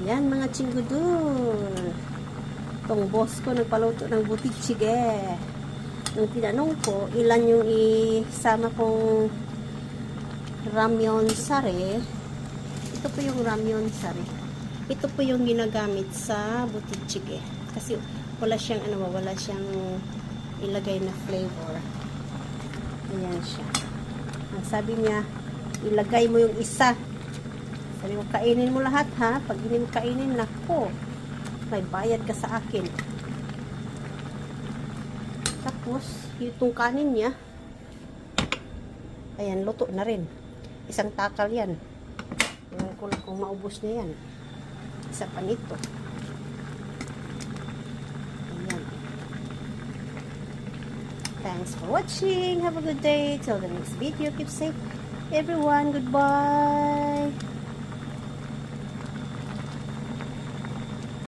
Yan mga chinggudul. Itong boss ko nagpaluto ng butitsige. Nung tinanong ko, ilan yung isama kong ramyon sari. Ito po yung ramyon sari. Ito po yung ginagamit sa butitsige. Kasi wala siyang wala siyang ilagay na flavor. Ayan siya. Ang sabi niya, ilagay mo yung isa. Sabi ko, kainin mo lahat ha. Pag hindi mo kainin, nako, may bayad ka sa akin. Tapos, itong kanin niya, ayan, luto na rin. Isang takal yan. Ewan ko lang kung maubos na yan. Isa pa nito. Ayan. Thanks for watching. Have a good day. Till the next video. Keep safe, everyone. Goodbye.